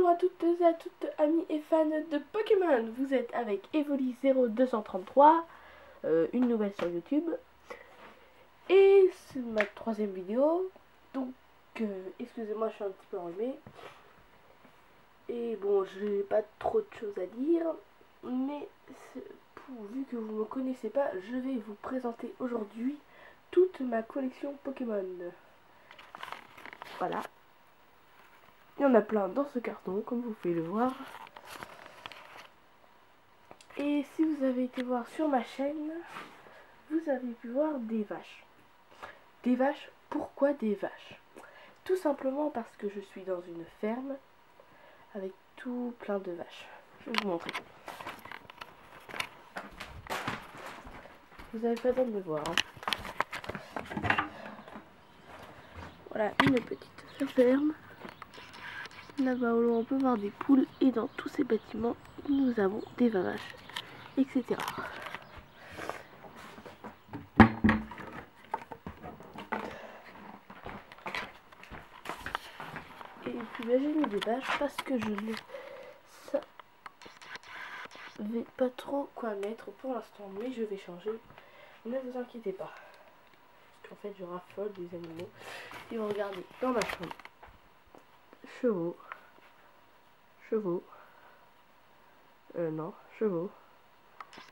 Bonjour à toutes et à toutes, amis et fans de Pokémon. Vous êtes avec Evoli0233, une nouvelle sur YouTube. Et c'est ma troisième vidéo. Donc, excusez-moi, je suis un petit peu enrhumée. Et bon, je n'ai pas trop de choses à dire. Mais vu que vous ne me connaissez pas, je vais vous présenter aujourd'hui toute ma collection Pokémon. Voilà. Il y en a plein dans ce carton, comme vous pouvez le voir. Et si vous avez été voir sur ma chaîne, vous avez pu voir des vaches. Des vaches, pourquoi des vaches? Tout simplement parce que je suis dans une ferme avec tout plein de vaches. Je vais vous montrer. Vous n'avez pas besoin de me voir. Voilà une petite ferme. Là-bas où on peut voir des poules et dans tous ces bâtiments, nous avons des vaches, etc. Et puis j'ai mis des vaches parce que je ne savais pas trop quoi mettre pour l'instant, mais je vais changer. Ne vous inquiétez pas. Parce qu'en fait je raffole des animaux. Et regardez dans ma chambre. Chevaux. Chevaux. Non, chevaux.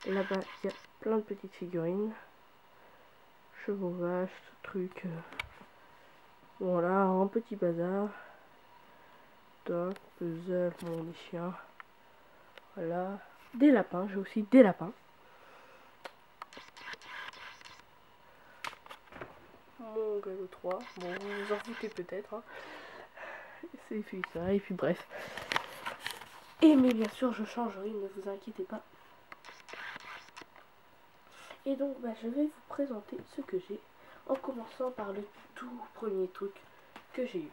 Et là-bas il y a plein de petites figurines. Chevaux, vaches, trucs. Voilà, un petit bazar. Doc, puzzle, mon chien. Voilà. Des lapins, j'ai aussi des lapins. Mon galop 3. Bon, vous vous en foutez peut-être. Hein. C'est puis ça, et puis bref. Et mais bien sûr, je changerai, ne vous inquiétez pas. Et donc, je vais vous présenter ce que j'ai. En commençant par le tout premier truc que j'ai eu.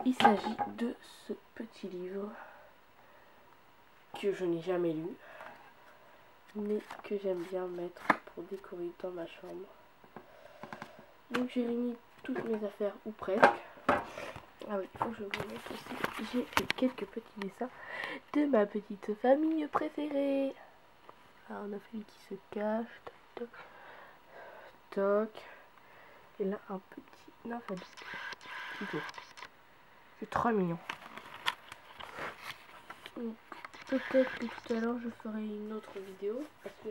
Il s'agit de ce petit livre que je n'ai jamais lu, mais que j'aime bien mettre pour décorer dans ma chambre. Donc j'ai réuni toutes mes affaires, ou presque. Ah oui, il faut que je vous montre aussi. J'ai fait quelques petits dessins de ma petite famille préférée. Alors on a fait qui se cache. Toc, toc, toc. Et là un petit Nymphali qui tourne. C'est 3 millions. Peut-être que tout à l'heure je ferai une autre vidéo parce que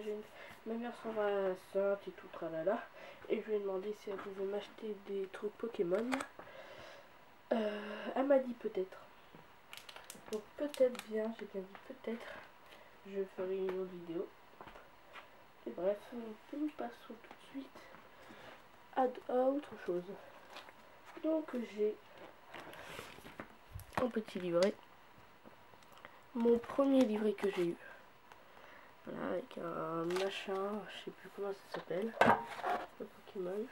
ma mère s'en va enceinte et tout tralala, et je lui ai demandé si elle pouvait m'acheter des trucs Pokémon. Elle m'a dit peut-être. Donc peut-être bien, j'ai bien dit peut-être, je ferai une autre vidéo. Et bref, nous passons tout de suite à autre chose. Donc j'ai un petit livret. Mon premier livret que j'ai eu. Voilà, avec un machin, je sais plus comment ça s'appelle, le Pokémon.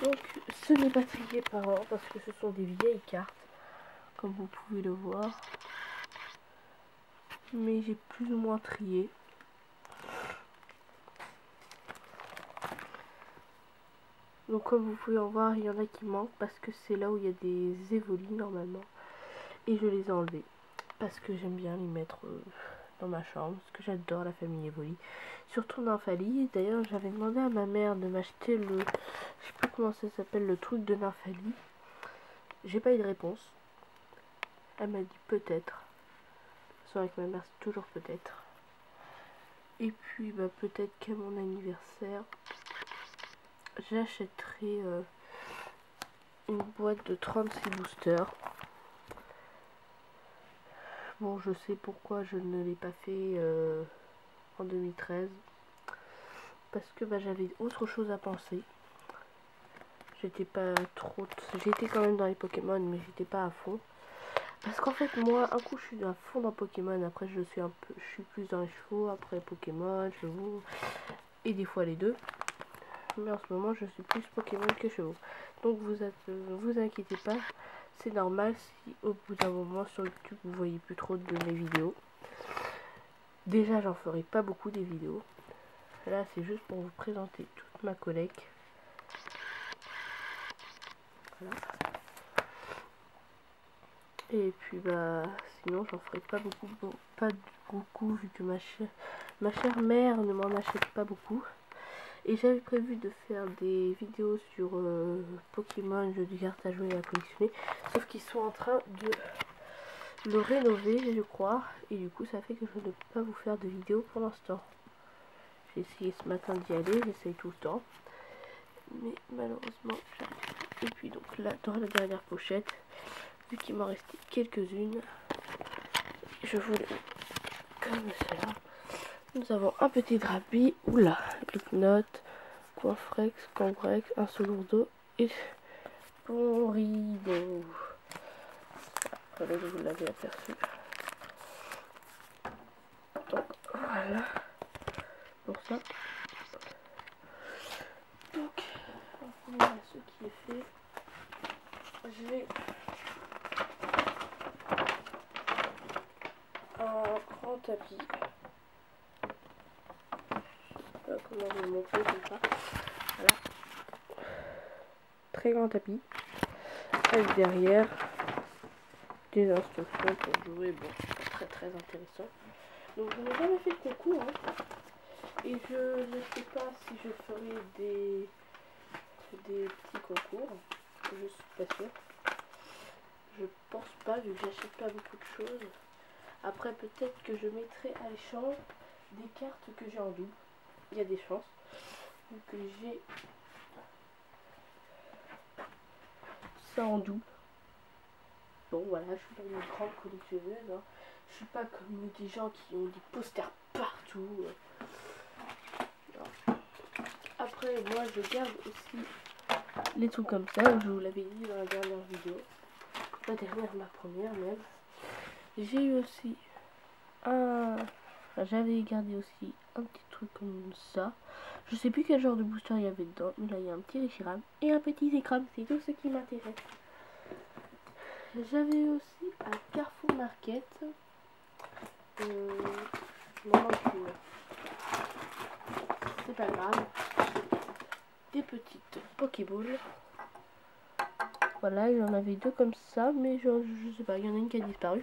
Donc ce n'est pas trié par ordre parce que ce sont des vieilles cartes, comme vous pouvez le voir. Mais j'ai plus ou moins trié. Donc comme vous pouvez en voir, il y en a qui manquent parce que c'est là où il y a des évolis normalement. Et je les ai enlevés parce que j'aime bien les mettre dans ma chambre, parce que j'adore la famille Evoli. Surtout Nymphali. D'ailleurs j'avais demandé à ma mère de m'acheter le, je sais plus comment ça s'appelle, le truc de Nymphali. J'ai pas eu de réponse. Elle m'a dit peut-être. Avec ma mère c'est toujours peut-être. Et puis peut-être qu'à mon anniversaire j'achèterai une boîte de 36 boosters. Bon, je sais pourquoi je ne l'ai pas fait en 2013. Parce que j'avais autre chose à penser. J'étais pas trop... J'étais quand même dans les Pokémon, mais j'étais pas à fond. Parce qu'en fait, moi, un coup, je suis à fond dans Pokémon. Après, je suis plus dans les chevaux. Après, Pokémon, chevaux. Et des fois, les deux. Mais en ce moment, je suis plus Pokémon que chevaux. Donc, vous inquiétez pas. C'est normal si au bout d'un moment sur YouTube, vous voyez plus trop de mes vidéos. Déjà, j'en ferai pas beaucoup des vidéos. Là, c'est juste pour vous présenter toute ma collecte. Voilà. Et puis bah sinon j'en ferai pas beaucoup vu que ma chère mère ne m'en achète pas beaucoup. Et j'avais prévu de faire des vidéos sur Pokémon, jeux de cartes à jouer et à collectionner. Sauf qu'ils sont en train de le rénover, je crois. Et du coup, ça fait que je ne peux pas vous faire de vidéos pour l'instant. J'ai essayé ce matin d'y aller, j'essaye tout le temps. Mais malheureusement, j'arrive pas. Et puis donc là, dans la dernière pochette, vu qu'il m'en restait quelques-unes, je voulais comme cela. Nous avons un petit drapi, oula, note, Coinfrex, Cambrex, un Solourdo et bon rideau. Après, vous l'avez aperçu. Donc voilà pour ça. Donc voilà ce qui est fait. Je vais un grand tapis. Je sais pas comment vous le montrer comme ça. Voilà. Très grand tapis. Avec derrière des instructions pour jouer. Bon, c'est très intéressant. Donc je n'ai jamais fait de concours. Hein. Et je ne sais pas si je ferai des petits concours. Je suis pas sûre. Je pense pas vu que j'achète pas beaucoup de choses. Après peut-être que je mettrai à l'échange des cartes que j'ai en double. Il y a des chances. Vu que j'ai ça en double. Bon voilà, je suis pas une grande collectionneuse. Hein. Je suis pas comme des gens qui ont des posters partout. Non. Après moi je garde aussi les trucs comme ça. Je vous l'avais dit dans la dernière vidéo. La dernière, ma première même. J'ai eu aussi un... Enfin, j'avais gardé aussi un petit truc comme ça. Je sais plus quel genre de booster il y avait dedans. Mais là il y a un petit Reshiram et un petit Zekrom. C'est tout ce qui m'intéresse. J'avais aussi à Carrefour Market. C'est pas grave. Des petites Pokéballs. Voilà, il y en avait deux comme ça, mais je sais pas, il y en a une qui a disparu.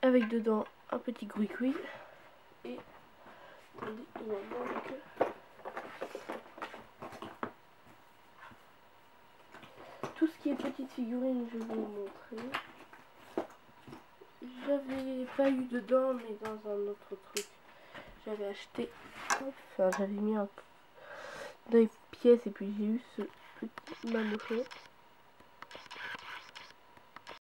Avec dedans un petit Gouicouille. Et attendez, il m'en manque. Tout ce qui est petite figurine, je vais vous montrer. J'avais pas eu dedans, mais dans un autre truc. J'avais acheté, enfin j'avais mis des pièces et puis j'ai eu ce petit Mamochon.